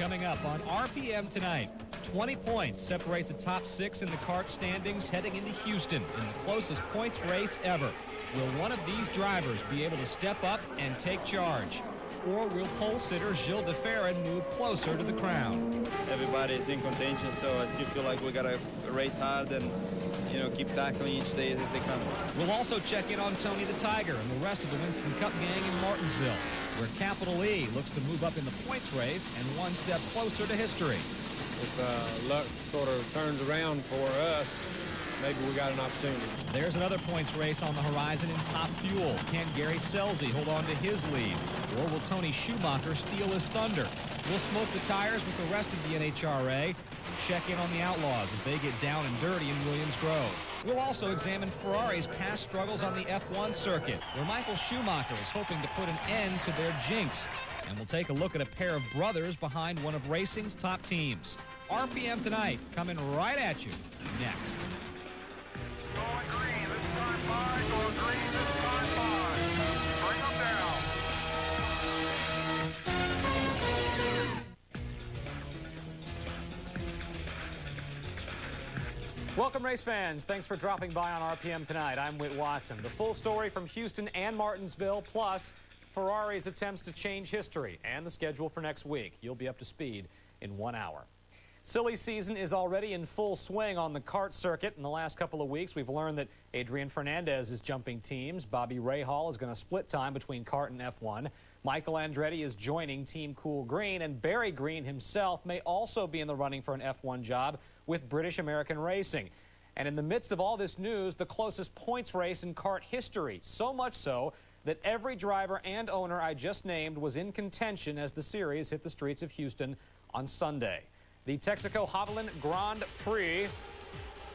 coming up on RPM tonight. 20 points separate the top 6 in the kart standings heading into Houston in the closest points race ever. Will one of these drivers be able to step up and take charge? Or will pole sitter Gilles de Ferran move closer to the crown? Everybody is in contention, so I still feel like we got to race hard and, you know, keep tackling each day as they come. We'll also check in on Tony the Tiger and the rest of the Winston Cup gang in Martinsville, where Capital E looks to move up in the points race and one step closer to history. If luck sort of turns around for us, maybe we got an opportunity. There's another points race on the horizon in Top Fuel. Can Gary Scelzi hold on to his lead? Or will Tony Schumacher steal his thunder? We'll smoke the tires with the rest of the NHRA. Check in on the Outlaws as they get down and dirty in Williams Grove. We'll also examine Ferrari's past struggles on the F1 circuit, where Michael Schumacher is hoping to put an end to their jinx. And we'll take a look at a pair of brothers behind one of racing's top teams. RPM tonight, coming right at you next. Going green this time by, going green this time by. Bring them down. Welcome, race fans. Thanks for dropping by on RPM tonight. I'm Whit Watson. The full story from Houston and Martinsville, plus Ferrari's attempts to change history and the schedule for next week. You'll be up to speed in 1 hour. Silly season is already in full swing on the kart circuit. In the last couple of weeks, we've learned that Adrian Fernandez is jumping teams. Bobby Rahal is going to split time between kart and F1. Michael Andretti is joining Team Cool Green, and Barry Green himself may also be in the running for an F1 job with British American Racing. And in the midst of all this news, the closest points race in kart history. So much so that every driver and owner I just named was in contention as the series hit the streets of Houston on Sunday. The Texaco Haviland Grand Prix,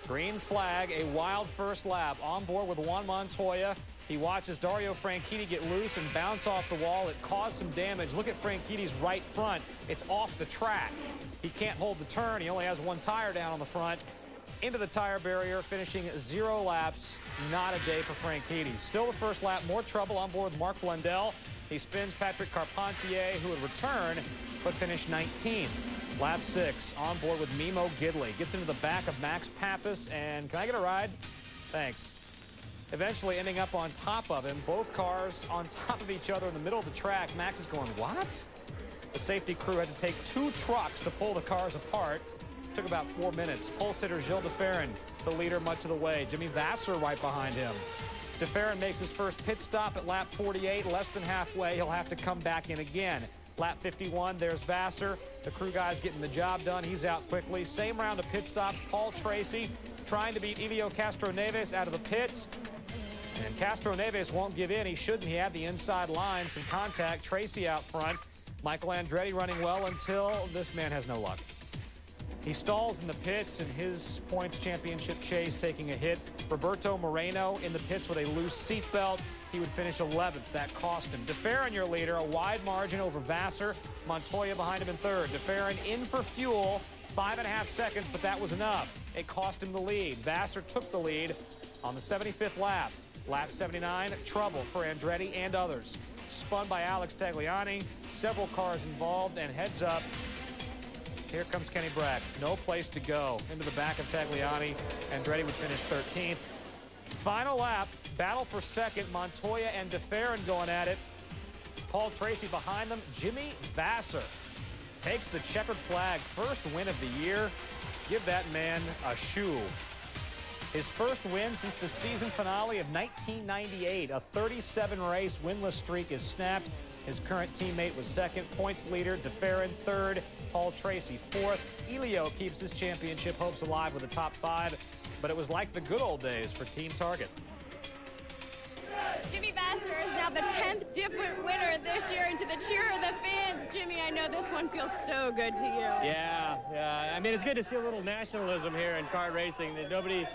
green flag, a wild first lap. On board with Juan Montoya. He watches Dario Franchitti get loose and bounce off the wall. It caused some damage. Look at Franchitti's right front. It's off the track. He can't hold the turn. He only has one tire down on the front. Into the tire barrier, finishing 0 laps. Not a day for Franchitti. Still the first lap, more trouble on board with Mark Blundell. He spins Patrick Carpentier, who would return, but finished 19th. Lap 6, on board with Mimo Gidley. Gets into the back of Max Pappas, and can I get a ride? Thanks. Eventually ending up on top of him. Both cars on top of each other in the middle of the track. Max is going, what? The safety crew had to take 2 trucks to pull the cars apart. Took about 4 minutes. Pole sitter Gilles de Ferran, the leader much of the way. Jimmy Vasser right behind him. De Ferran makes his first pit stop at lap 48, less than halfway. He'll have to come back in again. Lap 51, there's Vasser. The crew guy's getting the job done. He's out quickly. Same round of pit stops. Paul Tracy trying to beat Elio Castroneves out of the pits. And Castroneves won't give in. He shouldn't. He had the inside line. Some contact. Tracy out front. Michael Andretti running well until this man has no luck. He stalls in the pits in his points championship chase, taking a hit. Roberto Moreno in the pits with a loose seatbelt. He would finish 11th. That cost him. De Ferran, your leader, a wide margin over Vasser. Montoya behind him in third. De Ferran in for fuel. 5.5 seconds, but that was enough. It cost him the lead. Vasser took the lead on the 75th lap. Lap 79, trouble for Andretti and others. Spun by Alex Tagliani. Several cars involved, and heads up. Here comes Kenny Brack. No place to go. Into the back of Tagliani. Andretti would finish 13th. Final lap. Battle for second. Montoya and De Ferran going at it. Paul Tracy behind them. Jimmy Vasser takes the checkered flag. First win of the year. Give that man a shoe. His first win since the season finale of 1998. A 37-race winless streak is snapped. His current teammate was second. Points leader, De Ferran third. Paul Tracy fourth. Elio keeps his championship hopes alive with a top 5. But it was like the good old days for Team Target. Jimmy Vasser is now the 10th different winner this year, and to the cheer of the fans, Jimmy, I know this one feels so good to you. Yeah. I mean, it's good to see a little nationalism here in kart racing. Nobody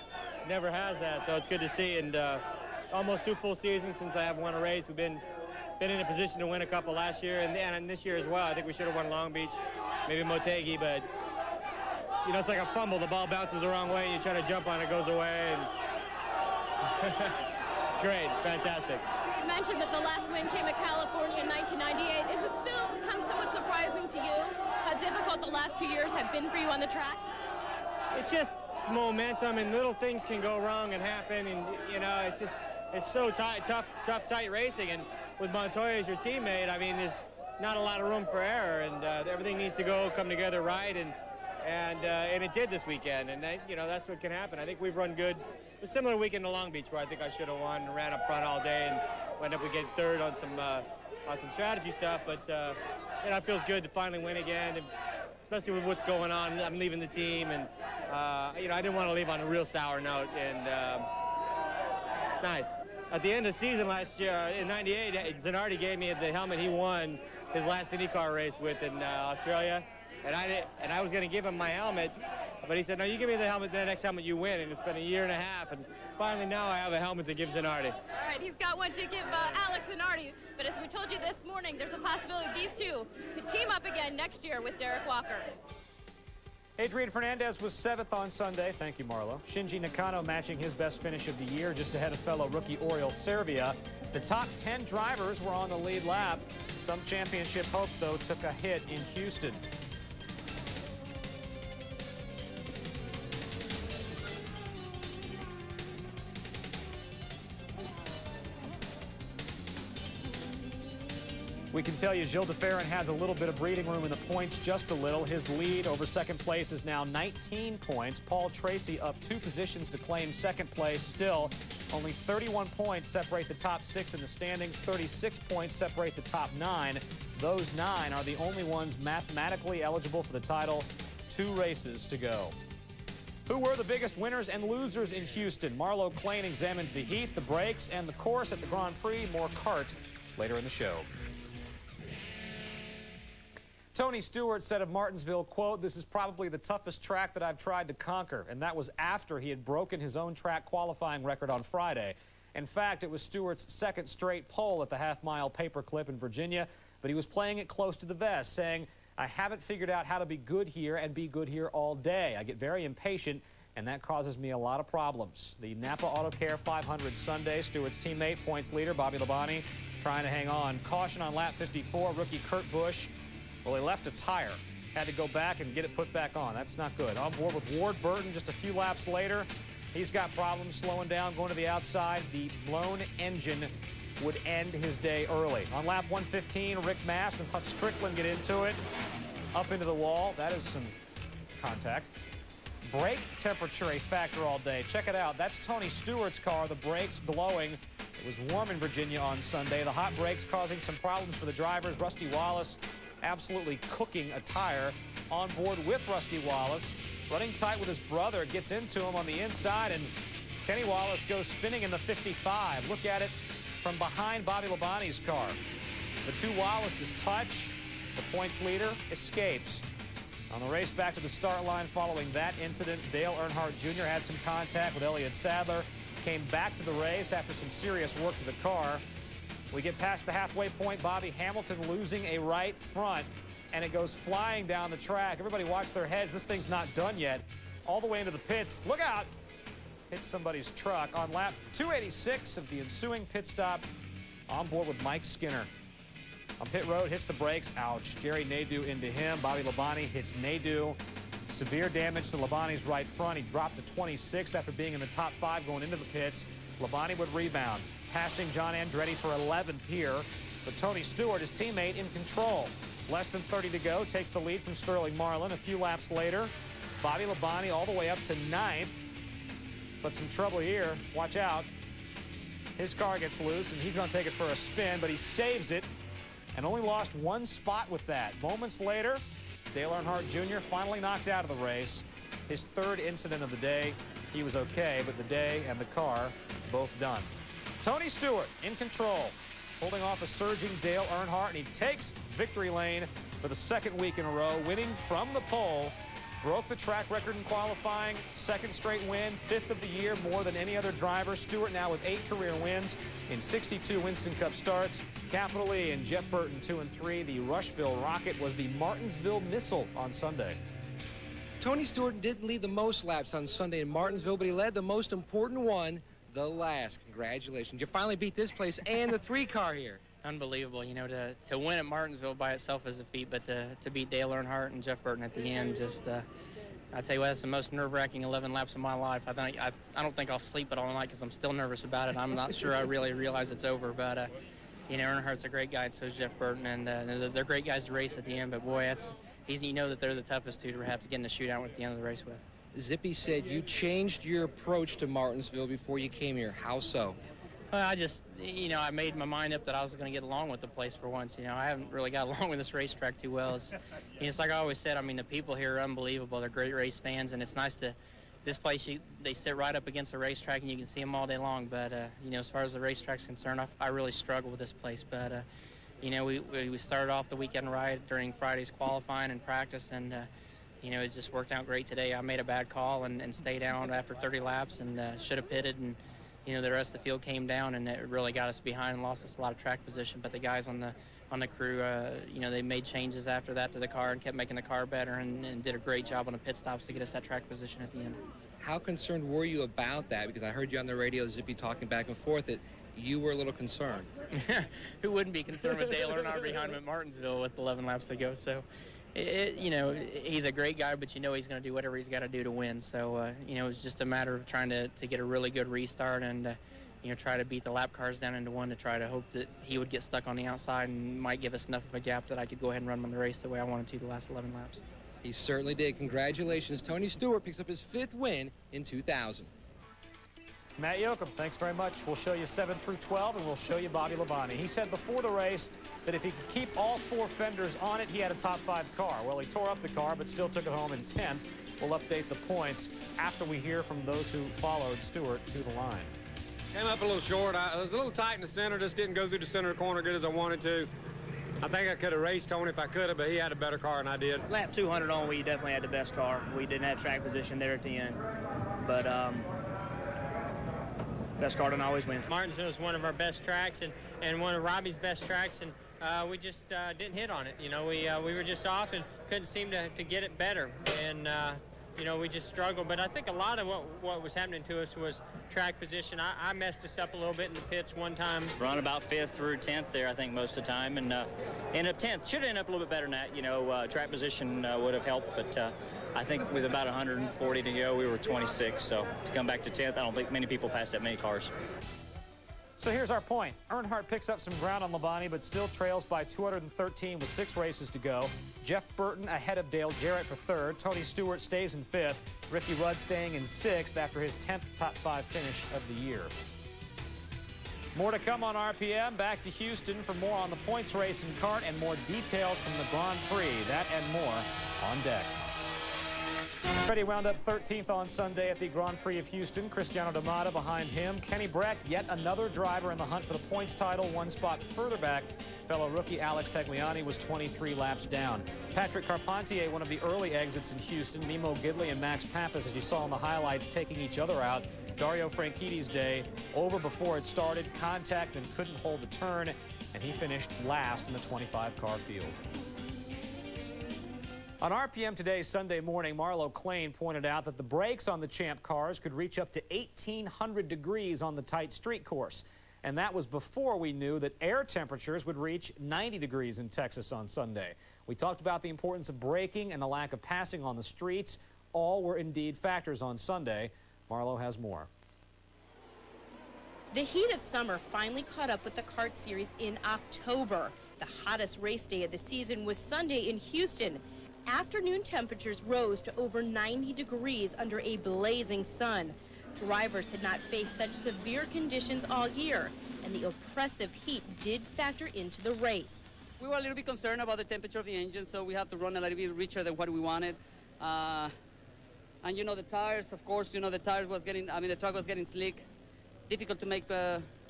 never has that, so it's good to see. And almost 2 full seasons since I have won a race. We've been in a position to win a couple last year and this year as well. I think we should have won Long Beach, maybe Motegi, but you know, it's like a fumble. The ball bounces the wrong way, and you try to jump on it, goes away, and it's great. It's fantastic. You mentioned that the last win came at California in 1998. Is it still kind of somewhat surprising to you how difficult last 2 years have been for you on the track? It's just momentum, and little things can go wrong and happen, and you know, it's so tough, tight racing. And with Montoya as your teammate, I mean, there's not a lot of room for error, and everything needs to come together right, and it did this weekend. And you know, that's what can happen. I think we've run good. A similar weekend to Long Beach, where I think I should have won and ran up front all day, and wound up getting third on some strategy stuff. But you know, it feels good to finally win again, and especially with what's going on. I'm leaving the team, and you know, I didn't want to leave on a real sour note, and it's nice. At the end of the season last year, in '98, Zanardi gave me the helmet he won his last IndyCar race with in Australia, and I was going to give him my helmet, but he said, no, you give me the helmet, the next helmet you win, and it's been a year and a half, and finally now I have a helmet to give Zanardi. All right, he's got one to give Alex Zanardi, but as we told you this morning, there's a possibility these two could team up again next year with Derek Walker. Adrian Fernandez was 7th on Sunday. Thank you, Marlo. Shinji Nakano matching his best finish of the year, just ahead of fellow rookie Oriol Servia. The top 10 drivers were on the lead lap. Some championship hopes, though, took a hit in Houston. We can tell you Gilles de Ferran has a little bit of breathing room in the points, just a little. His lead over second place is now 19 points. Paul Tracy up 2 positions to claim second place. Still, only 31 points separate the top 6 in the standings. 36 points separate the top 9. Those 9 are the only ones mathematically eligible for the title. 2 races to go. Who were the biggest winners and losers in Houston? Marlo Klein examines the heat, the brakes, and the course at the Grand Prix. More kart later in the show. Tony Stewart said of Martinsville, quote, "This is probably the toughest track that I've tried to conquer." And that was after he had broken his own track qualifying record on Friday. In fact, it was Stewart's second straight pole at the half-mile paperclip in Virginia, but he was playing it close to the vest, saying, "I haven't figured out how to be good here and be good here all day. I get very impatient, and that causes me a lot of problems." The Napa Auto Care 500 Sunday, Stewart's teammate, points leader, Bobby Labonte, trying to hang on. Caution on lap 54, rookie Kurt Busch. Well, he left a tire. Had to go back and get it put back on. That's not good. On board with Ward Burton just a few laps later. He's got problems slowing down, going to the outside. The blown engine would end his day early. On lap 115, Rick Mast and Hut Strickland get into it. Up into the wall. That is some contact. Brake temperature a factor all day. Check it out. That's Tony Stewart's car. The brakes glowing. It was warm in Virginia on Sunday. The hot brakes causing some problems for the drivers. Rusty Wallace absolutely cooking a tire on board with Rusty Wallace. Running tight with his brother, gets into him on the inside, and Kenny Wallace goes spinning in the 55. Look at it from behind Bobby Labonte's car. The two Wallaces touch. The points leader escapes. On the race back to the start line following that incident, Dale Earnhardt Jr. had some contact with Elliott Sadler, came back to the race after some serious work to the car. We get past the halfway point, Bobby Hamilton losing a right front, and it goes flying down the track. Everybody watch their heads. This thing's not done yet. All the way into the pits. Look out! Hits somebody's truck on lap 286 of the ensuing pit stop. On board with Mike Skinner. On pit road, hits the brakes. Ouch. Jerry Nadeau into him. Bobby Labonte hits Nadeau. Severe damage to Labonte's right front. He dropped to 26th after being in the top 5 going into the pits. Labonte would rebound, passing John Andretti for 11th here. But Tony Stewart, his teammate, in control. Less than 30 to go, takes the lead from Sterling Marlin. A few laps later, Bobby Labonte all the way up to 9th. But some trouble here. Watch out. His car gets loose, and he's going to take it for a spin, but he saves it and only lost 1 spot with that. Moments later, Dale Earnhardt Jr. finally knocked out of the race. His 3rd incident of the day. He was okay, but the day and the car both done. Tony Stewart in control, holding off a surging Dale Earnhardt, and he takes victory lane for the 2nd week in a row, winning from the pole. Broke the track record in qualifying, 2nd straight win, 5th of the year, more than any other driver. Stewart now with 8 career wins in 62 Winston Cup starts. Capital E and Jeff Burton 2 and 3. The Rushville Rocket was the Martinsville Missile on Sunday. Tony Stewart didn't lead the most laps on Sunday in Martinsville, but he led the most important one, the last. Congratulations. You finally beat this place and the 3 car here. unbelievable. You know, to win at Martinsville by itself is a feat, but to beat Dale Earnhardt and Jeff Burton at the end, just I tell you what, that's the most nerve-wracking 11 laps of my life. I don't think I'll sleep it all night because I'm still nervous about it. I'm not sure I really realize it's over, but you know, Earnhardt's a great guy, and so is Jeff Burton, and they're great guys to race at the end. But boy, you know that they're the toughest two to have to get in the shootout at the end of the race with. Zippy said you changed your approach to Martinsville before you came here. How so? Well, I made my mind up that I was going to get along with the place for once. You know, I haven't really got along with this racetrack too well. It's like I always said, I mean, the people here are unbelievable. They're great race fans, and it's nice to, this place, they sit right up against the racetrack, and you can see them all day long. But, you know, as far as the racetrack's concerned, I really struggle with this place. But, you know, we started off the weekend ride during Friday's qualifying and practice, and, you know, it just worked out great today. I made a bad call and stayed down after 30 laps and should have pitted, and you know, the rest of the field came down, and it really got us behind and lost us a lot of track position. But the guys on the crew, you know, they made changes after that to the car and kept making the car better and did a great job on the pit stops to get us that track position at the end. How concerned were you about that? Because I heard you on the radio, Zippy, talking back and forth that you were a little concerned. Who wouldn't be concerned with Dale Earnhardt behind him at Martinsville with 11 laps to go? So, you know, he's a great guy, but you know he's going to do whatever he's got to do to win. So, you know, it's just a matter of trying to get a really good restart and, you know, try to beat the lap cars down into one to try to hope that he would get stuck on the outside and might give us enough of a gap that I could go ahead and run him the race the way I wanted to the last 11 laps. He certainly did. Congratulations. Tony Stewart picks up his 5th win in 2000. Matt Yoakum, thanks very much. We'll show you 7 through 12, and we'll show you Bobby Labonte. He said before the race that if he could keep all 4 fenders on it, he had a top 5 car. Well, he tore up the car, but still took it home in 10th. We'll update the points after we hear from those who followed Stewart to the line. Came up a little short. I was a little tight in the center. Just didn't go through the center of the corner good as I wanted to. I think I could have raced Tony if I could have, but he had a better car than I did. Lap 200 on, we definitely had the best car. We didn't have track position there at the end. But, best car doesn't always win. Martinsville is one of our best tracks and one of Robbie's best tracks, and we just didn't hit on it. You know, we were just off and couldn't seem to get it better. And, you know, we just struggled. But I think a lot of what was happening to us was track position. I messed us up a little bit in the pits one time. Run about 5th through 10th there, I think, most of the time. And end up 10th. Should have ended up a little bit better than that. You know, track position would have helped. But I think with about 140 to go, we were 26. So to come back to 10th, I don't think many people passed that many cars. So here's our point. Earnhardt picks up some ground on Labonte, but still trails by 213 with 6 races to go. Jeff Burton ahead of Dale Jarrett for 3rd. Tony Stewart stays in 5th. Ricky Rudd staying in 6th after his 10th top 5 finish of the year. More to come on RPM. Back to Houston for more on the points race and kart and more details from the Grand Prix. That and more on deck. Freddie wound up 13th on Sunday at the Grand Prix of Houston. Cristiano D'Amata behind him. Kenny Breck, yet another driver in the hunt for the points title, 1 spot further back. Fellow rookie Alex Tagliani was 23 laps down. Patrick Carpentier, one of the early exits in Houston. Nemo Gidley and Max Pappas, as you saw in the highlights, taking each other out. Dario Franchitti's day over before it started. Contact and couldn't hold the turn, and he finished last in the 25-car field. On RPM today, Sunday morning, Marlo Klain pointed out that the brakes on the Champ cars could reach up to 1,800 degrees on the tight street course. And that was before we knew that air temperatures would reach 90 degrees in Texas on Sunday. We talked about the importance of braking and the lack of passing on the streets. All were indeed factors on Sunday. Marlo has more. The heat of summer finally caught up with the kart series in October. The hottest race day of the season was Sunday in Houston. Afternoon temperatures rose to over 90 degrees under a blazing sun. Drivers had not faced such severe conditions all year, and the oppressive heat did factor into the race. We were a little bit concerned about the temperature of the engine, so we had to run a little bit richer than what we wanted. And you know, the tires, of course, you know, the truck was getting slick. Difficult to make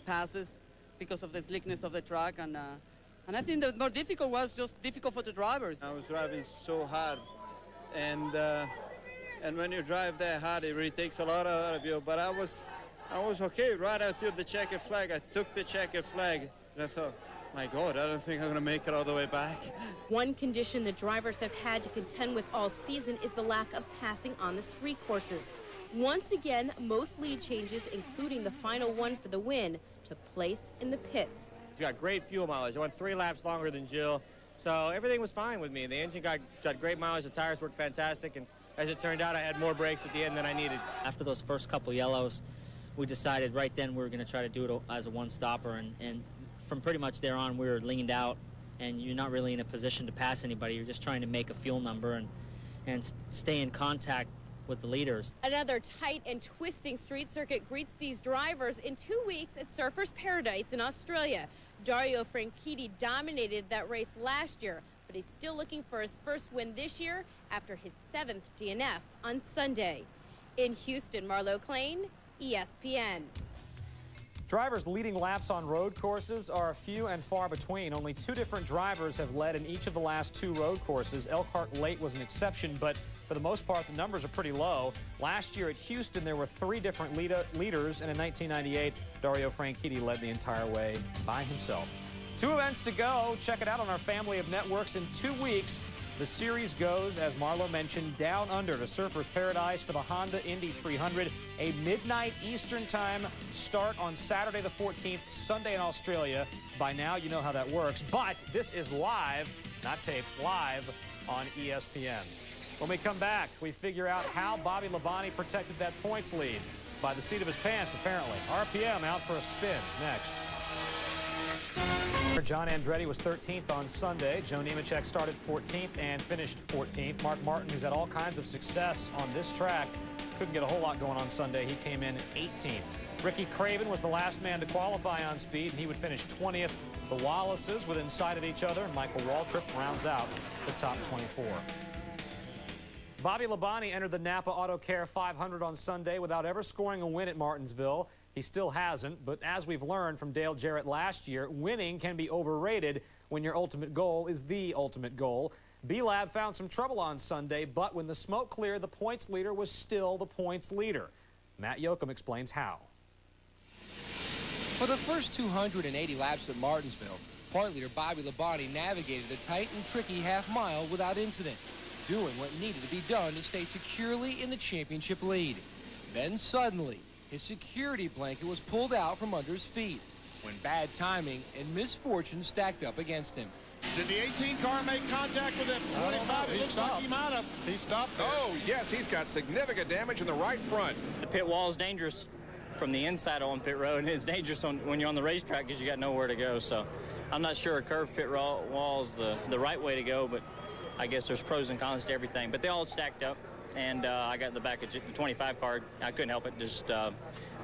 passes because of the slickness of the track, and I think the more difficult was just difficult for the drivers. I was driving so hard, and when you drive that hard, it really takes a lot out of you. But I was okay right until the checkered flag. I took the checkered flag, and I thought, my God, I don't think I'm going to make it all the way back. One condition the drivers have had to contend with all season is the lack of passing on the street courses. Once again, most lead changes, including the final one for the win, took place in the pits. She's got great fuel mileage. I went 3 laps longer than Jill. So everything was fine with me. The engine got great mileage. The tires worked fantastic. And as it turned out, I had more brakes at the end than I needed. After those first couple yellows, we decided right then we were going to try to do it as a one-stopper. And from pretty much there on, we were leaned out. And you're not really in a position to pass anybody. You're just trying to make a fuel number and stay in contact with the leaders. Another tight and twisting street circuit greets these drivers in 2 weeks at Surfers Paradise in Australia. Dario Franchitti dominated that race last year, but he's still looking for his first win this year after his 7th DNF on Sunday. In Houston, Marlo Klein, ESPN. Drivers leading laps on road courses are few and far between. Only 2 different drivers have led in each of the last 2 road courses. Elkhart Late was an exception, but for the most part, the numbers are pretty low. Last year at Houston, there were 3 different leaders, and in 1998, Dario Franchitti led the entire way by himself. 2 events to go. Check it out on our family of networks. In 2 weeks, the series goes, as Marlo mentioned, down under to Surfers Paradise for the Honda Indy 300. A midnight Eastern time start on Saturday the 14th, Sunday in Australia. By now, you know how that works. But this is live, not taped, live on ESPN. When we come back, we figure out how Bobby Labonte protected that points lead by the seat of his pants, apparently. RPM out for a spin next. John Andretti was 13th on Sunday. Joe Nemechek started 14th and finished 14th. Mark Martin, who's had all kinds of success on this track, couldn't get a whole lot going on Sunday. He came in 18th. Ricky Craven was the last man to qualify on speed, and he would finish 20th. The Wallaces within sight of each other, and Michael Waltrip rounds out the top 24. Bobby Labonte entered the Napa Auto Care 500 on Sunday without ever scoring a win at Martinsville. He still hasn't, but as we've learned from Dale Jarrett last year, winning can be overrated when your ultimate goal is the ultimate goal. B-Lab found some trouble on Sunday, but when the smoke cleared, the points leader was still the points leader. Matt Yoakum explains how. For the first 280 laps at Martinsville, point leader Bobby Labonte navigated a tight and tricky half-mile without incident, doing what needed to be done to stay securely in the championship lead. Then suddenly, his security blanket was pulled out from under his feet when bad timing and misfortune stacked up against him. Did the 18 car make contact with him? 25, it looks like he might have. He stopped there. Oh, yes, he's got significant damage in the right front. The pit wall is dangerous from the inside on pit road, and it's dangerous when you're on the racetrack because you got nowhere to go. So I'm not sure a curved pit wall is the right way to go, but I guess there's pros and cons to everything. But they all stacked up. And I got in the back of the 25 car. I couldn't help it. Just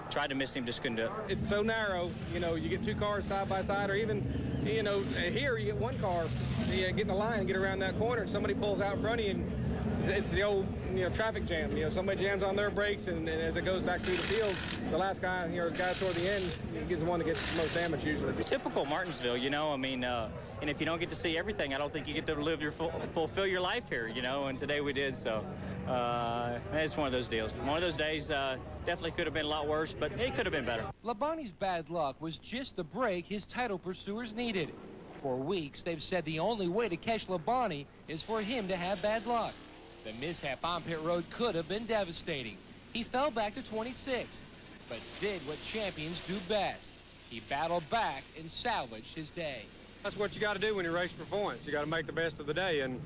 tried to miss him, just couldn't do it. It's so narrow, you know, you get 2 cars side by side, or even, you know, here you get 1 car, you get in the line and get around that corner, and somebody pulls out in front of you, and it's the old, you know, traffic jam. You know, somebody jams on their brakes, and as it goes back through the field, the last guy, you know, the guy toward the end, gets the one that gets the most damage usually. Typical Martinsville, you know, I mean, and if you don't get to see everything, I don't think you get to live your fulfill your life here, you know, and today we did, so. It's one of those deals. One of those days definitely could have been a lot worse, but it could have been better. Labonte's bad luck was just the break his title pursuers needed. For weeks, they've said the only way to catch Labonte is for him to have bad luck. The mishap on pit road could have been devastating. He fell back to 26th, but did what champions do best. He battled back and salvaged his day. That's what you got to do when you race for points. You got to make the best of the day, and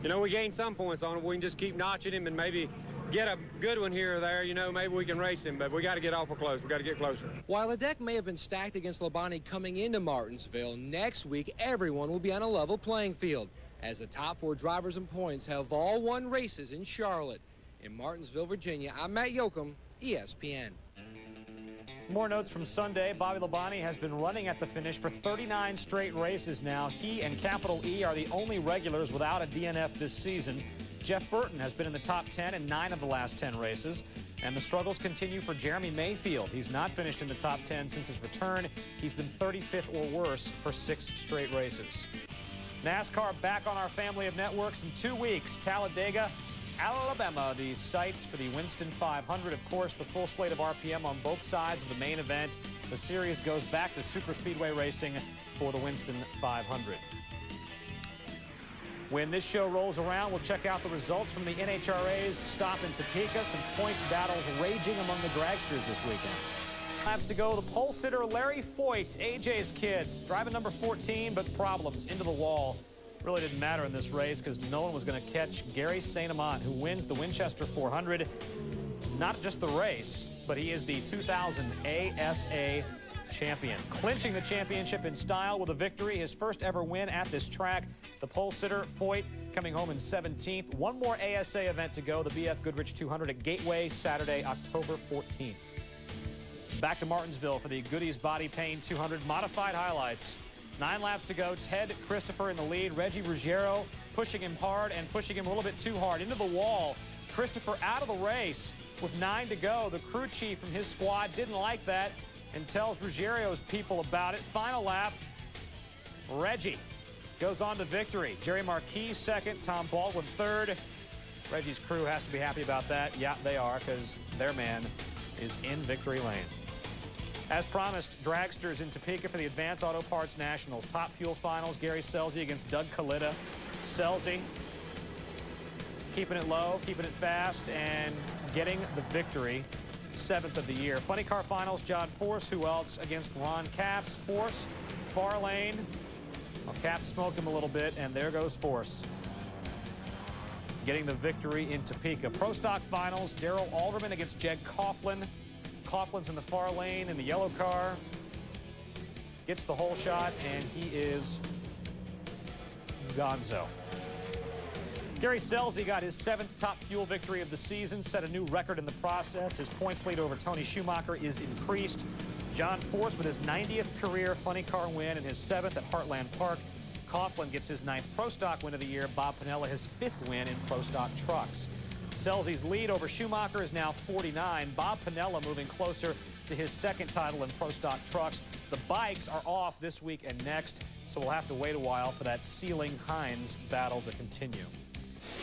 you know, we gained some points on him. We can just keep notching him and maybe get a good one here or there. You know, maybe we can race him, but we got to get awful close. We got to get closer. While the deck may have been stacked against Labonte coming into Martinsville, next week everyone will be on a level playing field, as the top 4 drivers in points have all won races in Charlotte. In Martinsville, Virginia, I'm Matt Yoakum, ESPN. More notes from Sunday. Bobby Labonte has been running at the finish for 39 straight races now. He and Capital E are the only regulars without a DNF this season. Jeff Burton has been in the top 10 in 9 of the last 10 races. And the struggles continue for Jeremy Mayfield. He's not finished in the top 10 since his return. He's been 35th or worse for 6 straight races. NASCAR back on our family of networks in 2 weeks. Talladega, Alabama, the site for the Winston 500. Of course, the full slate of RPM on both sides of the main event. The series goes back to super speedway racing for the Winston 500. When this show rolls around, we'll check out the results from the NHRA's stop in Topeka. Some points battles raging among the dragsters this weekend. Laps to go. The pole sitter Larry Foyt, AJ's kid, driving number 14, but problems into the wall. Really didn't matter in this race because no one was going to catch Gary St. Amant, who wins the Winchester 400. Not just the race, but he is the 2000 ASA champion. Clinching the championship in style with a victory, his first ever win at this track. The pole sitter Foyt coming home in 17th. One more ASA event to go, the BF Goodrich 200 at Gateway, Saturday, October 14th. Back to Martinsville for the Goodies Body Pain 200 modified highlights. 9 laps to go. Ted Christopher in the lead. Reggie Ruggiero pushing him hard and pushing him a little bit too hard into the wall. Christopher out of the race with 9 to go. The crew chief from his squad didn't like that and tells Ruggiero's people about it. Final lap, Reggie goes on to victory. Jerry Marquis second, Tom Baldwin third. Reggie's crew has to be happy about that. Yeah, they are, because their man is in victory lane. As promised, dragsters in Topeka for the Advance Auto Parts Nationals. Top Fuel Finals, Gary Scelzi against Doug Kalita. Scelzi keeping it low, keeping it fast, and getting the victory. 7th of the year. Funny Car Finals, John Force. Who else against Ron Capps? Force, far lane. Well, Capps smoked him a little bit, and there goes Force. Getting the victory in Topeka. Pro Stock Finals, Darrell Alderman against Jed Coughlin. Coughlin's in the far lane in the yellow car. Gets the whole shot, and he is gonzo. Gary Scelzi got his 7th Top Fuel victory of the season, set a new record in the process. His points lead over Tony Schumacher is increased. John Force with his 90th career funny car win and his 7th at Heartland Park. Coughlin gets his 9th Pro Stock win of the year. Bob Pinella his 5th win in Pro Stock trucks. Scelzi's lead over Schumacher is now 49. Bob Pinella moving closer to his 2nd title in Pro Stock trucks. The bikes are off this week and next, so we'll have to wait a while for that Sealing-Hines battle to continue.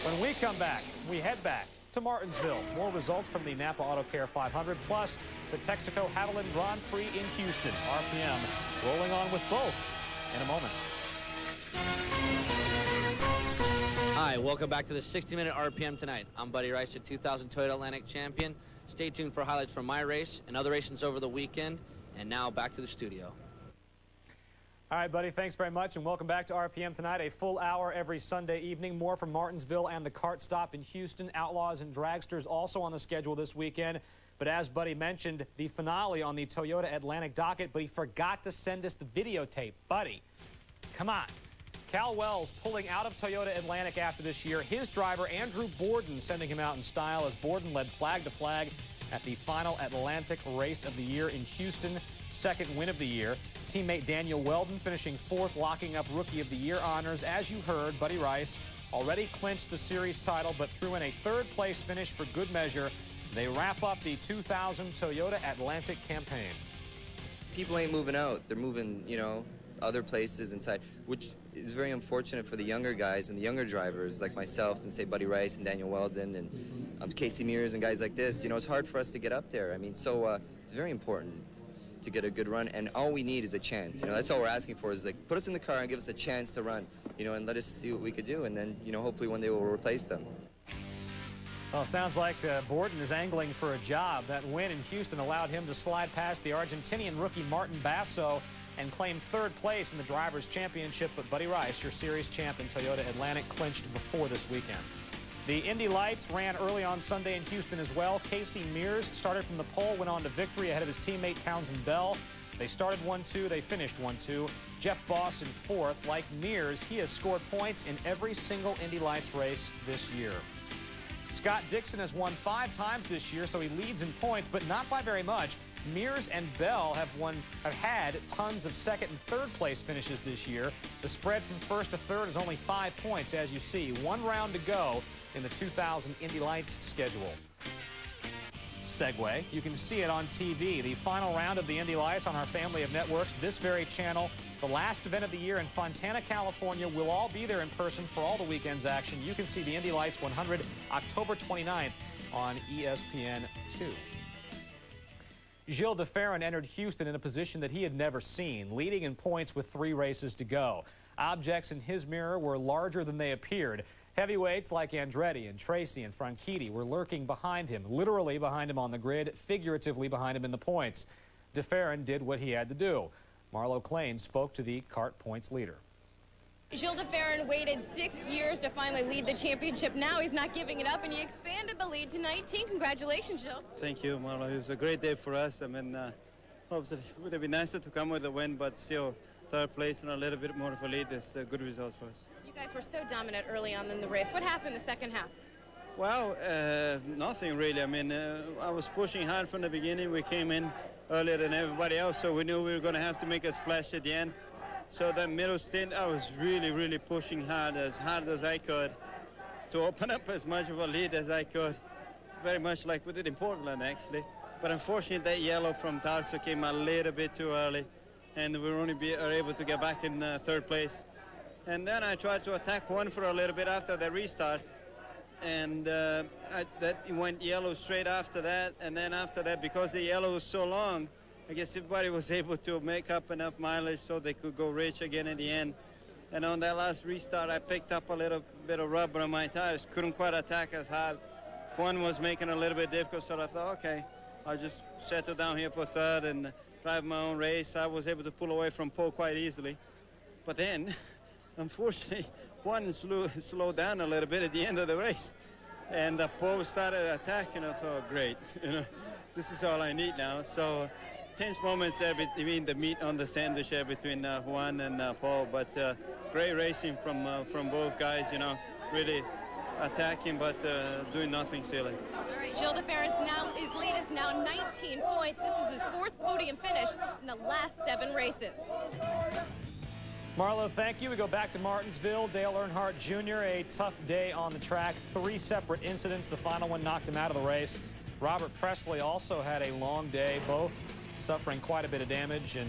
When we come back, we head back to Martinsville. More results from the Napa Auto Care 500, plus the Texaco Haviland Grand Prix in Houston. RPM rolling on with both in a moment. Hi, welcome back to the 60-minute RPM tonight. I'm Buddy Rice, your 2000 Toyota Atlantic champion. Stay tuned for highlights from my race and other races over the weekend. And now back to the studio. All right, buddy, thanks very much, and welcome back to RPM tonight. A full hour every Sunday evening. More from Martinsville and the kart stop in Houston. Outlaws and Dragsters also on the schedule this weekend. But as Buddy mentioned, the finale on the Toyota Atlantic docket, but he forgot to send us the videotape. Buddy, come on. Cal Wells pulling out of Toyota Atlantic after this year. His driver, Andrew Borden, sending him out in style as Borden led flag to flag at the final Atlantic race of the year in Houston. 2nd win of the year. Teammate Daniel Weldon finishing 4th, locking up Rookie of the Year honors. As you heard, Buddy Rice already clinched the series title, but threw in a 3rd place finish for good measure. They wrap up the 2000 Toyota Atlantic campaign. People ain't moving out. They're moving, you know, other places inside, which is very unfortunate for the younger guys and the younger drivers like myself and say Buddy Rice and Daniel Weldon and Casey Mears and guys like this. You know, it's hard for us to get up there. I mean, so it's very important to get a good run, and all we need is a chance. You know, that's all we're asking for, is like put us in the car and give us a chance to run, you know, and let us see what we could do, and then, you know, hopefully one day we'll replace them. Well, it sounds like Borden is angling for a job. That win in Houston allowed him to slide past the Argentinian rookie Martin Basso and claim 3rd place in the Drivers' Championship. But Buddy Rice, your series champ in Toyota Atlantic, clinched before this weekend. The Indy Lights ran early on Sunday in Houston as well. Casey Mears started from the pole, went on to victory ahead of his teammate Townsend Bell. They started 1-2, they finished 1-2. Jeff Boss in 4th. Like Mears, he has scored points in every single Indy Lights race this year. Scott Dixon has won 5 times this year, so he leads in points, but not by very much. Mears and Bell have had tons of 2nd and 3rd place finishes this year. The spread from 1st to 3rd is only 5 points, as you see. 1 round to go in the 2000 Indy Lights schedule. Segue, you can see it on TV. The final round of the Indy Lights on our family of networks, this very channel. The last event of the year in Fontana, California. We'll all be there in person for all the weekend's action. You can see the Indy Lights 100 October 29th on ESPN2. Gilles de Ferran entered Houston in a position that he had never seen, leading in points with 3 races to go. Objects in his mirror were larger than they appeared. Heavyweights like Andretti and Tracy and Franchitti were lurking behind him, literally behind him on the grid, figuratively behind him in the points. DeFerrin did what he had to do. Marlo Klain spoke to the kart points leader. Gilles DeFerrin waited 6 years to finally lead the championship. Now he's not giving it up, and he expanded the lead to 19. Congratulations, Gilles. Thank you, Marlo. It was a great day for us. I mean, obviously, it would have been nicer to come with a win, but still, third place and a little bit more of a lead is a good result for us. You guys were so dominant early on in the race. What happened the second half? Well, nothing really. I mean, I was pushing hard from the beginning. We came in earlier than everybody else, so we knew we were going to have to make a splash at the end. So that middle stint, I was really pushing hard as I could to open up as much of a lead as I could. Very much like we did in Portland, actually. But unfortunately, that yellow from Tarso came a little bit too early, and we were only able to get back in third place. And then I tried to attack one for a little bit after the restart, and that went yellow straight after that. And then after that, because the yellow was so long, I guess everybody was able to make up enough mileage so they could go rich again in the end. And on that last restart, I picked up a little bit of rubber on my tires. Couldn't quite attack as hard. One was making it a little bit difficult, so I thought, okay, I'll just settle down here for third and drive my own race. I was able to pull away from Paul quite easily. But then, unfortunately, one slowed down a little bit at the end of the race. And Paul started attacking. I thought, great, this is all I need now. So tense moments there between the meat on the sandwich there between Juan and Paul, but great racing from both guys, really attacking but doing nothing silly. All right, Gilles DeFerrin's his lead is now 19 points. This is his 4th podium finish in the last 7 races. Marlo, thank you. We go back to Martinsville. Dale Earnhardt Jr., a tough day on the track. 3 separate incidents. The final one knocked him out of the race. Robert Presley also had a long day, both suffering quite a bit of damage and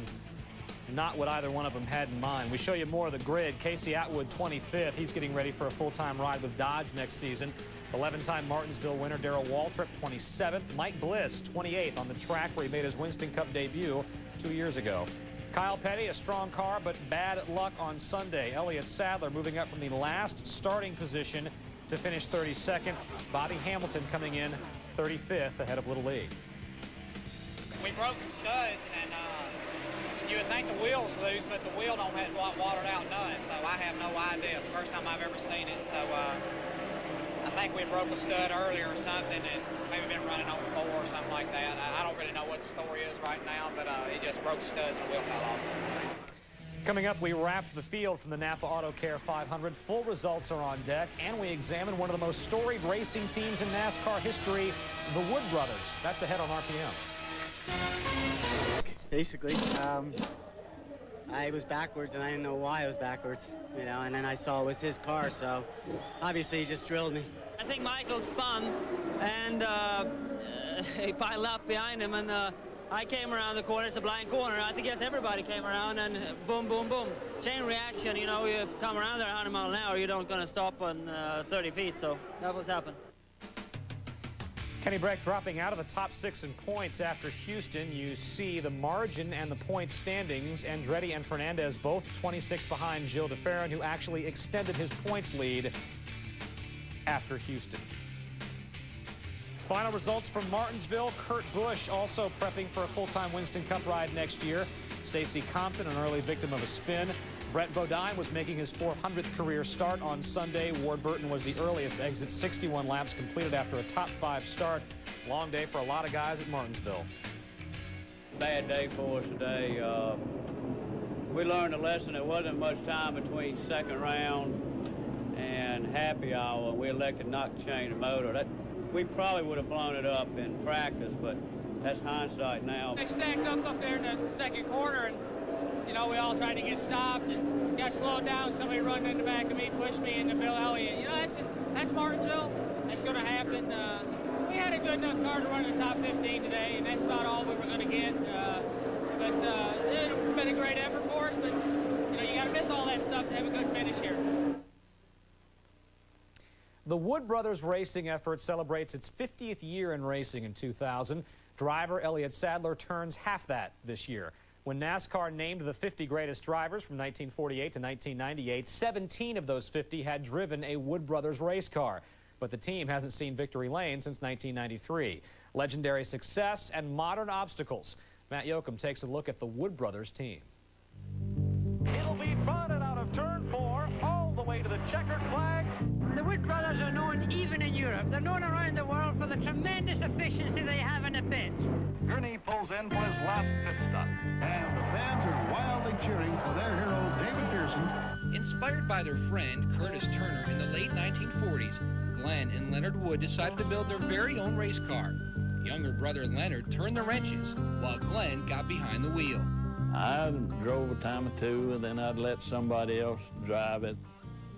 not what either one of them had in mind. We show you more of the grid. Casey Atwood, 25th. He's getting ready for a full-time ride with Dodge next season. 11-time Martinsville winner Darrell Waltrip, 27th. Mike Bliss, 28th, on the track where he made his Winston Cup debut 2 years ago. Kyle Petty, a strong car, but bad luck on Sunday. Elliott Sadler moving up from the last starting position to finish 32nd. Bobby Hamilton coming in 35th ahead of Little League. We broke some studs, and you would think the wheel's loose, but the wheel don't have a lot watered out none, so I have no idea. It's the first time I've ever seen it, so I think we broke a stud earlier or something and maybe been running on 4 or something like that. I don't really know what the story is right now, but it just broke studs and the wheel fell off. Coming up, we wrap the field from the Napa Auto Care 500. Full results are on deck, and we examine one of the most storied racing teams in NASCAR history, the Wood Brothers. That's ahead on RPM. Basically, I was backwards, and I didn't know why I was backwards, and then I saw it was his car, so obviously he just drilled me. I think Michael spun, and he piled up behind him, and I came around the corner. It's a blind corner. I guess everybody came around, and boom, boom, boom. Chain reaction, you come around there 100 miles an hour, you don't gonna stop on 30 feet, so that was happened. Kenny Breck dropping out of the top 6 in points after Houston. You see the margin and the point standings. Andretti and Fernandez both 26 behind Gilles DeFerrin, who actually extended his points lead after Houston. Final results from Martinsville. Kurt Busch also prepping for a full-time Winston Cup ride next year. Stacey Compton, an early victim of a spin. Brett Bodine was making his 400th career start on Sunday. Ward Burton was the earliest exit, 61 laps completed after a top 5 start. Long day for a lot of guys at Martinsville. Bad day for us today. We learned a lesson. There wasn't much time between second round and happy hour. We elected not to change the motor. We probably would have blown it up in practice, but that's hindsight now. They stacked up there in the second corner, and we all tried to get stopped and got slowed down. Somebody run in the back of me, pushed me into Bill Elliott. That's Martinsville. That's going to happen. We had a good enough car to run in the top 15 today, and that's about all we were going to get. But it's been a great effort for us, but you got to miss all that stuff to have a good finish here. The Wood Brothers racing effort celebrates its 50th year in racing in 2000. Driver Elliott Sadler turns half that this year. When NASCAR named the 50 greatest drivers from 1948 to 1998, 17 of those 50 had driven a Wood Brothers race car. But the team hasn't seen victory lane since 1993. Legendary success and modern obstacles. Matt Yoakum takes a look at the Wood Brothers team. It'll be fronted out of turn 4 all the way to the checkered flag. The Wood Brothers are known even in Europe. They're known around the world for the tremendous efficiency they have in the pits. Gurney pulls in for his last pit stop. And the fans are wildly cheering for their hero, David Pearson. Inspired by their friend Curtis Turner in the late 1940s, Glenn and Leonard Wood decided to build their very own race car. Younger brother Leonard turned the wrenches, while Glenn got behind the wheel. I drove a time or two, and then I'd let somebody else drive it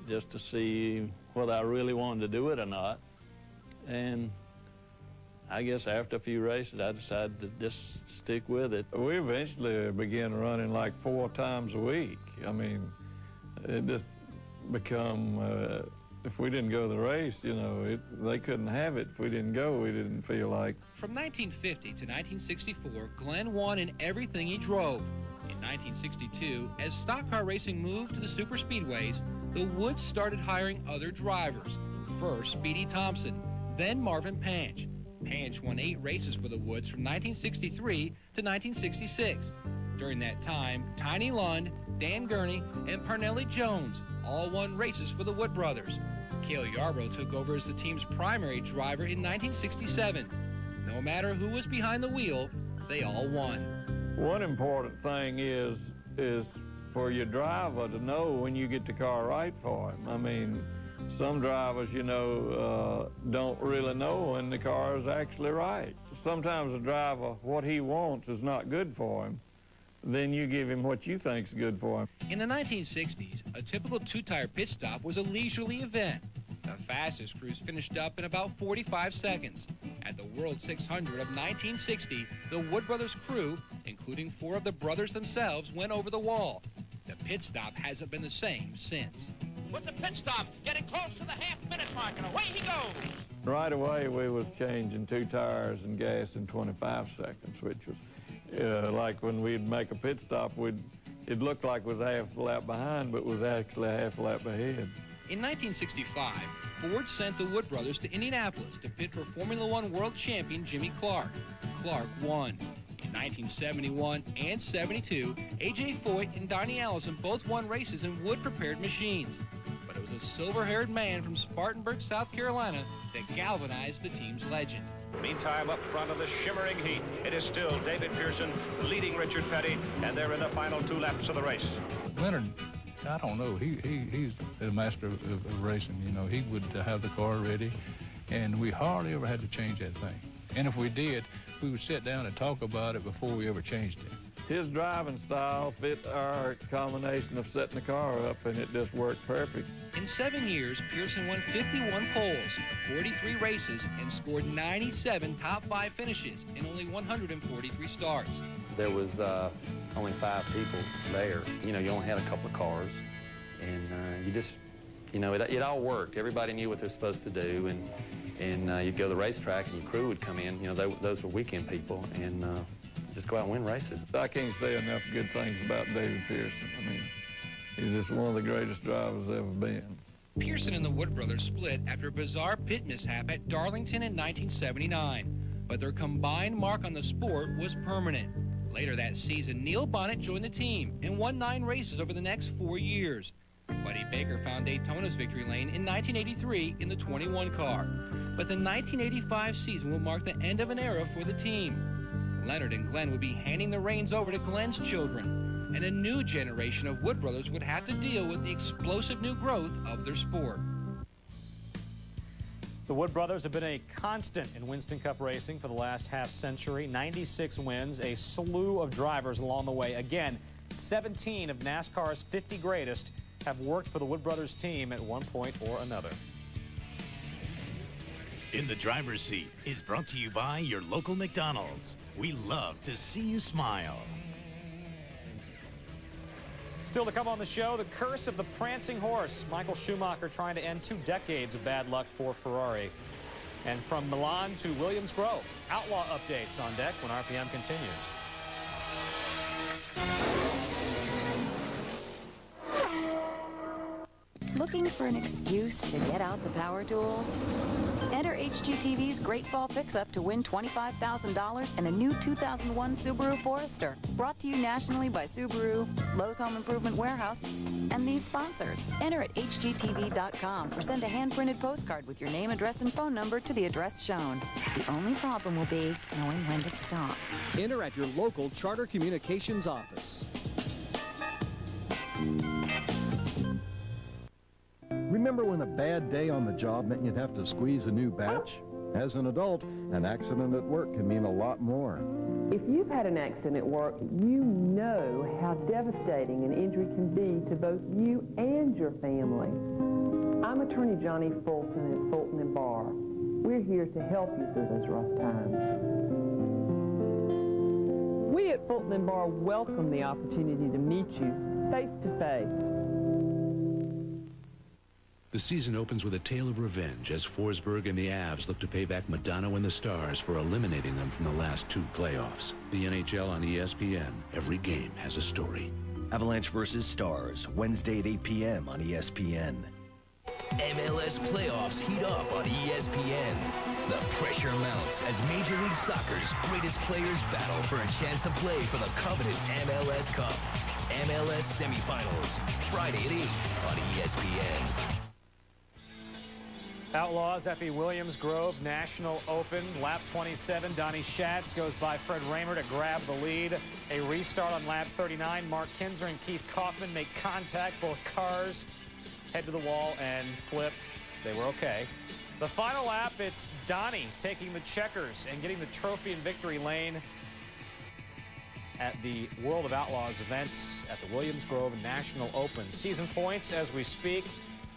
just to see whether I really wanted to do it or not. And I guess after a few races, I decided to just stick with it. We eventually began running like 4 times a week. I mean, it just become, if we didn't go to the race, you know, they couldn't have it. If we didn't go, we didn't feel like. From 1950 to 1964, Glenn won in everything he drove. In 1962, as stock car racing moved to the super speedways, the Woods started hiring other drivers. First, Speedy Thompson, then Marvin Panch. Panch won 8 races for the Woods from 1963 to 1966. During that time, Tiny Lund, Dan Gurney, and Parnelli Jones all won races for the Wood Brothers. Cale Yarbrough took over as the team's primary driver in 1967. No matter who was behind the wheel, they all won. One important thing is for your driver to know when you get the car right for him. I mean, some drivers, you know, don't really know when the car is actually right. Sometimes the driver, what he wants is not good for him. Then you give him what you think's good for him. In the 1960s, a typical 2-tire pit stop was a leisurely event. The fastest crews finished up in about 45 seconds. At the World 600 of 1960, the Wood Brothers crew, including 4 of the brothers themselves, went over the wall. The pit stop hasn't been the same since. With the pit stop, getting close to the half-minute mark, and away he goes. Right away, we was changing 2 tires and gas in 25 seconds, which was like when we'd make a pit stop, it looked like it was half a lap behind, but was actually half a lap ahead. In 1965, Ford sent the Wood Brothers to Indianapolis to pit for Formula One world champion Jimmy Clark. Clark won. In 1971 and 72, A.J. Foyt and Donnie Allison both won races in Wood-prepared machines. But it was a silver-haired man from Spartanburg, South Carolina, that galvanized the team's legend. Meantime, up front of the shimmering heat, it is still David Pearson leading Richard Petty, and they're in the final 2 laps of the race. Leonard, I don't know. He's a master of racing. You know, he would have the car ready, and we hardly ever had to change that thing. And if we did, we would sit down and talk about it before we ever changed it. His driving style fit our combination of setting the car up, and it just worked perfect. In 7 years, Pearson won 51 poles, 43 races, and scored 97 top 5 finishes in only 143 starts. There was only 5 people there. You know, you only had a couple of cars, and you just, you know, it all worked. Everybody knew what they're supposed to do, and you'd go to the racetrack, and your crew would come in. You know, those were weekend people, and just go out and win races. I can't say enough good things about David Pearson. I mean, he's just one of the greatest drivers ever been. Pearson and the Wood Brothers split after a bizarre pit mishap at Darlington in 1979, but their combined mark on the sport was permanent. Later that season, Neil Bonnet joined the team and won 9 races over the next 4 years. Buddy Baker found Daytona's victory lane in 1983 in the 21 car. But the 1985 season will mark the end of an era for the team. Leonard and Glenn would be handing the reins over to Glenn's children, and a new generation of Wood Brothers would have to deal with the explosive new growth of their sport. The Wood Brothers have been a constant in Winston Cup racing for the last half-century. 96 wins, a slew of drivers along the way. Again, 17 of NASCAR's 50 greatest have worked for the Wood Brothers team at one point or another. In the Driver's Seat is brought to you by your local McDonald's. We love to see you smile. Still to come on the show, the curse of the prancing horse. Michael Schumacher trying to end 2 decades of bad luck for Ferrari. And from Milan to Williams Grove, outlaw updates on deck when RPM continues. Looking for an excuse to get out the power tools? Enter HGTV's Great Fall Fix-Up to win $25,000 and a new 2001 Subaru Forester. Brought to you nationally by Subaru, Lowe's Home Improvement Warehouse, and these sponsors. Enter at hgtv.com or send a hand-printed postcard with your name, address, and phone number to the address shown. The only problem will be knowing when to stop. Enter at your local Charter Communications office. Remember when a bad day on the job meant you'd have to squeeze a new batch? As an adult, an accident at work can mean a lot more. If you've had an accident at work, you know how devastating an injury can be to both you and your family. I'm attorney Johnny Fulton at Fulton & Barr. We're here to help you through those rough times. We at Fulton & Barr welcome the opportunity to meet you face to face. The season opens with a tale of revenge as Forsberg and the Avs look to pay back Madonna and the Stars for eliminating them from the last 2 playoffs. The NHL on ESPN. Every game has a story. Avalanche versus Stars, Wednesday at 8 p.m. on ESPN. MLS playoffs heat up on ESPN. The pressure mounts as Major League Soccer's greatest players battle for a chance to play for the coveted MLS Cup. MLS semifinals, Friday at 8 on ESPN. Outlaws at the Williams Grove National Open. Lap 27, Donnie Schatz goes by Fred Raymer to grab the lead. A restart on lap 39. Mark Kinzer and Keith Kaufman make contact. Both cars head to the wall and flip. They were okay. The final lap, it's Donnie taking the checkers and getting the trophy in victory lane at the World of Outlaws events at the Williams Grove National Open. Season points as we speak.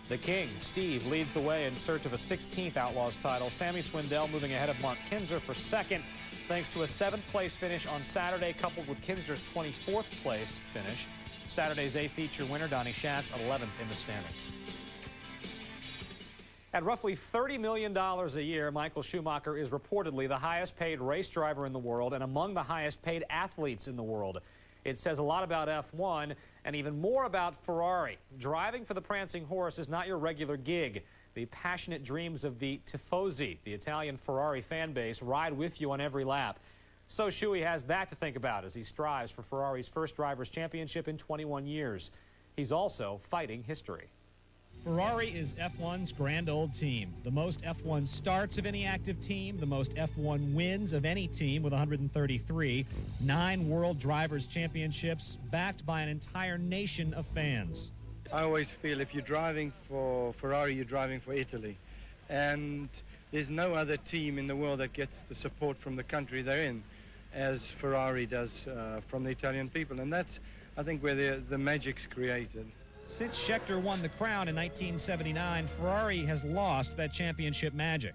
The King, Steve, leads the way in search of a 16th Outlaws title. Sammy Swindell moving ahead of Mark Kinzer for second, thanks to a 7th place finish on Saturday, coupled with Kinzer's 24th place finish. Saturday's A feature winner, Donnie Schatz, 11th in the standings. At roughly $30 million a year, Michael Schumacher is reportedly the highest paid race driver in the world and among the highest paid athletes in the world. It says a lot about F1 and even more about Ferrari. Driving for the prancing horse is not your regular gig. The passionate dreams of the Tifosi, the Italian Ferrari fan base, ride with you on every lap. So Shui has that to think about as he strives for Ferrari's first Drivers' Championship in 21 years. He's also fighting history. Ferrari is F1's grand old team. The most F1 starts of any active team, the most F1 wins of any team with 133, 9 World Drivers' Championships, backed by an entire nation of fans. I always feel if you're driving for Ferrari, you're driving for Italy. And there's no other team in the world that gets the support from the country they're in as Ferrari does from the Italian people. And that's, I think, where the magic's created. Since Scheckter won the crown in 1979, Ferrari has lost that championship magic.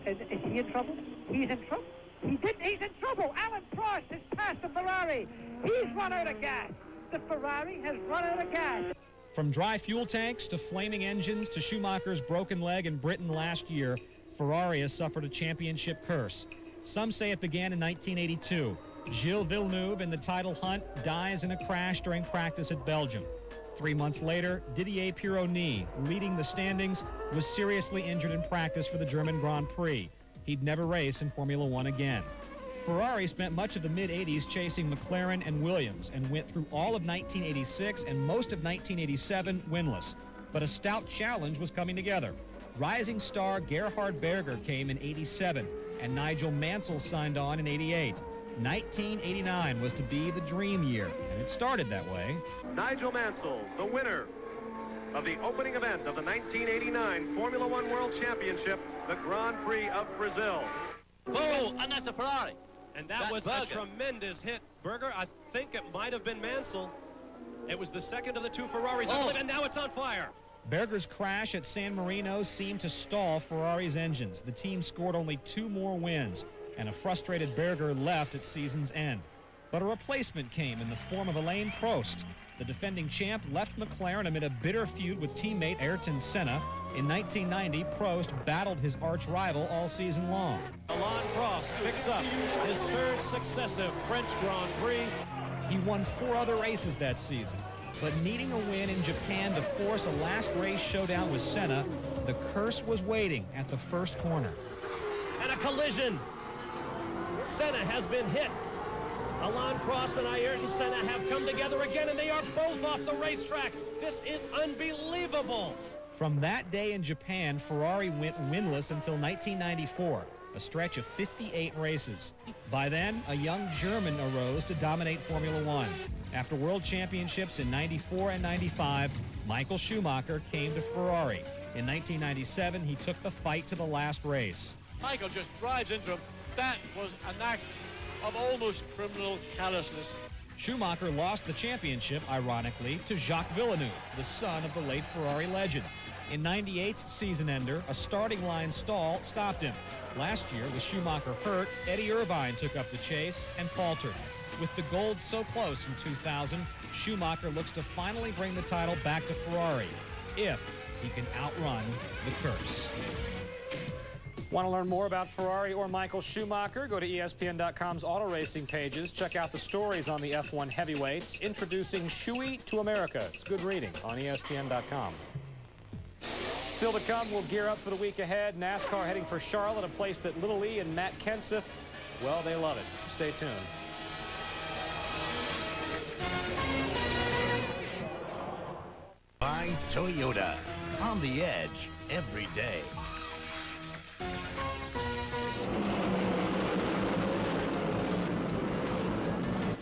Is he in trouble? He's in trouble. He's in trouble. Alan Prost has passed the Ferrari. He's run out of gas. The Ferrari has run out of gas. From dry fuel tanks to flaming engines to Schumacher's broken leg in Britain last year, Ferrari has suffered a championship curse. Some say it began in 1982. Gilles Villeneuve in the title hunt dies in a crash during practice at Belgium. 3 months later, Didier Pironi, leading the standings, was seriously injured in practice for the German Grand Prix. He'd never race in Formula One again. Ferrari spent much of the mid-'80s chasing McLaren and Williams and went through all of 1986 and most of 1987 winless. But a stout challenge was coming together. Rising star Gerhard Berger came in '87, and Nigel Mansell signed on in '88. 1989 was to be the dream year, and it started that way. Nigel Mansell, the winner of the opening event of the 1989 Formula One World Championship, the Grand Prix of Brazil. Oh, and that's a Ferrari. And that was a tremendous hit. Berger, I think it might have been Mansell. It was the second of the 2 Ferraris, I believe, and now it's on fire. Berger's crash at San Marino seemed to stall Ferrari's engines. The team scored only 2 more wins, and a frustrated Berger left at season's end. But a replacement came in the form of Alain Prost. The defending champ left McLaren amid a bitter feud with teammate Ayrton Senna. In 1990, Prost battled his arch rival all season long. Alain Prost picks up his 3rd successive French Grand Prix. He won 4 other races that season. But needing a win in Japan to force a last race showdown with Senna, the curse was waiting at the first corner. And a collision. Senna has been hit. Alain Prost and Ayrton Senna have come together again, and they are both off the racetrack. This is unbelievable. From that day in Japan, Ferrari went winless until 1994, a stretch of 58 races. By then, a young German arose to dominate Formula One. After World Championships in 94 and 95, Michael Schumacher came to Ferrari. In 1997, he took the fight to the last race. Michael just drives into him. That was an act of almost criminal callousness. Schumacher lost the championship, ironically, to Jacques Villeneuve, the son of the late Ferrari legend. In 98's season ender, a starting line stall stopped him. Last year, with Schumacher hurt, Eddie Irvine took up the chase and faltered. With the gold so close in 2000, Schumacher looks to finally bring the title back to Ferrari, if he can outrun the curse. Want to learn more about Ferrari or Michael Schumacher? Go to ESPN.com's auto racing pages. Check out the stories on the F1 heavyweights. Introducing Shuey to America. It's good reading on ESPN.com. Still to come, we'll gear up for the week ahead. NASCAR heading for Charlotte, a place that Little E and Matt Kenseth, well, they love it. Stay tuned. By Toyota. On the edge every day.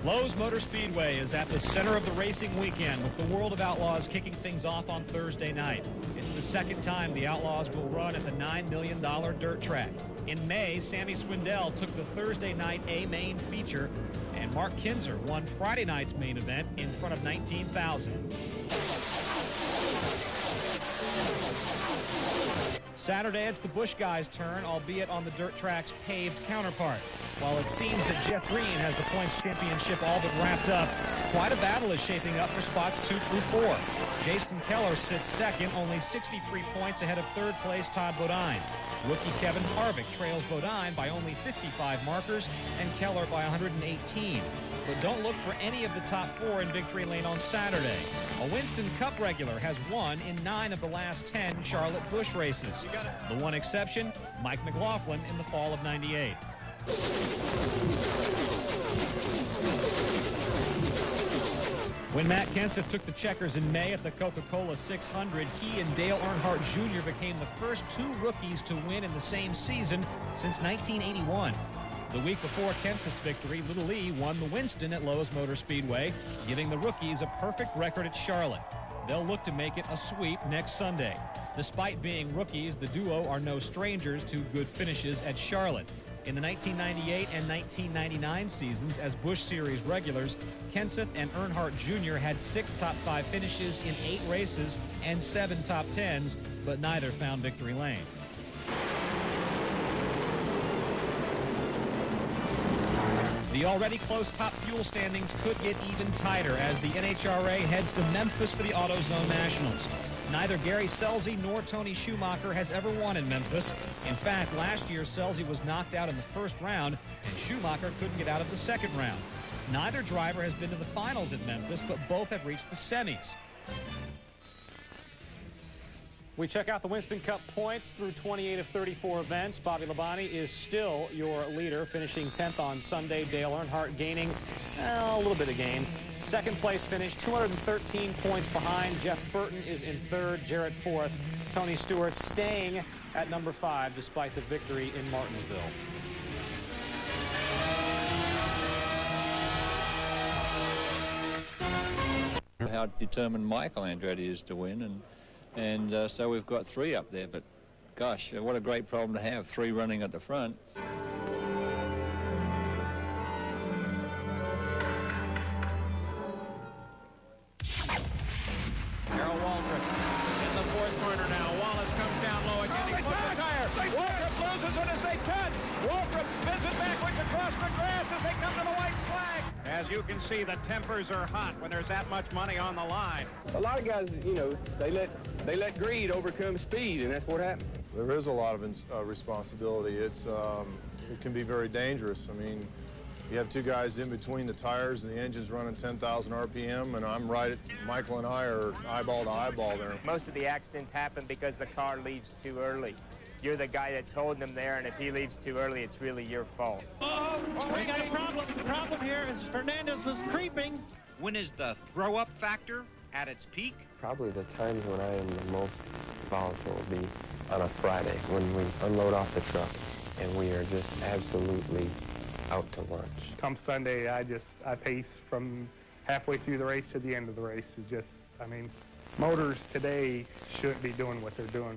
Lowe's Motor Speedway is at the center of the racing weekend, with the World of Outlaws kicking things off on Thursday night. It's the second time the Outlaws will run at the $9 million dirt track. In May, Sammy Swindell took the Thursday night A main feature, and Mark Kinzer won Friday night's main event in front of 19,000. Saturday, it's the Busch guys' turn, albeit on the dirt track's paved counterpart. While it seems that Jeff Green has the points championship all but wrapped up, quite a battle is shaping up for spots 2 through 4. Jason Keller sits second, only 63 points ahead of third place Todd Bodine. Rookie Kevin Harvick trails Bodine by only 55 markers and Keller by 118. But don't look for any of the top 4 in victory lane on Saturday. A Winston Cup regular has won in 9 of the last 10 Charlotte Busch races. The one exception, Mike McLaughlin in the fall of '98. When Matt Kenseth took the checkers in May at the Coca-Cola 600, he and Dale Earnhardt Jr. became the first 2 rookies to win in the same season since 1981. The week before Kenseth's victory, Little E won the Winston at Lowe's Motor Speedway, giving the rookies a perfect record at Charlotte. They'll look to make it a sweep next Sunday. Despite being rookies, the duo are no strangers to good finishes at Charlotte. In the 1998 and 1999 seasons as Busch Series regulars, Kenseth and Earnhardt Jr. had 6 top 5 finishes in 8 races and 7 top 10s, but neither found victory lane. The already close top fuel standings could get even tighter as the NHRA heads to Memphis for the AutoZone Nationals. Neither Gary Scelzi nor Tony Schumacher has ever won in Memphis. In fact, last year Scelzi was knocked out in the first round and Schumacher couldn't get out of the second round. Neither driver has been to the finals at Memphis, but both have reached the semis. We check out the Winston Cup points through 28 of 34 events. Bobby Labonte is still your leader, finishing 10th on Sunday. Dale Earnhardt gaining a little bit of gain. Second place finish, 213 points behind. Jeff Burton is in third, Jarrett fourth. Tony Stewart staying at number 5 despite the victory in Martinsville. How determined Michael Andretti is to win, and so we've got 3 up there, but gosh, what a great problem to have, 3 running at the front. Harold Waldrop in the 4th corner now. Wallace comes down low again. He flips the tire. Waldrop loses it as they cut. Waldrop spins it backwards across the grass as they come to the white flag. As you can see, the tempers are hot when there's that much money on the line. A lot of guys, you know, they let greed overcome speed, and that's what happened. There is a lot of responsibility. It can be very dangerous. I mean, You have two guys in between the tires and the engine's running 10,000 RPM, and I'm right at, Michael and I are eyeball to eyeball there. Most of the accidents happen because the car leaves too early. You're the guy that's holding them there, and if he leaves too early, it's really your fault. Oh, we got a problem. The problem here is Fernandez was creeping. When is the throw-up factor at its peak? Probably the times when I am the most volatile will be on a Friday when we unload off the truck and we are just absolutely out to lunch. Come Sunday, I pace from halfway through the race to the end of the race. It's just, I mean, motors today shouldn't be doing what they're doing.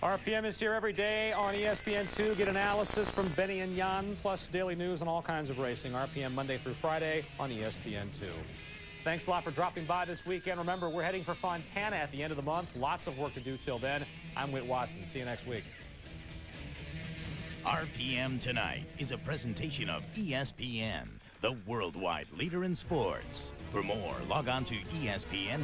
RPM is here every day on ESPN2. Get analysis from Benny and Jan, plus daily news on all kinds of racing. RPM Monday through Friday on ESPN2. Thanks a lot for dropping by this weekend. Remember, we're heading for Fontana at the end of the month. Lots of work to do till then. I'm Whit Watson. See you next week. RPM Tonight is a presentation of ESPN, the worldwide leader in sports. For more, log on to ESPN.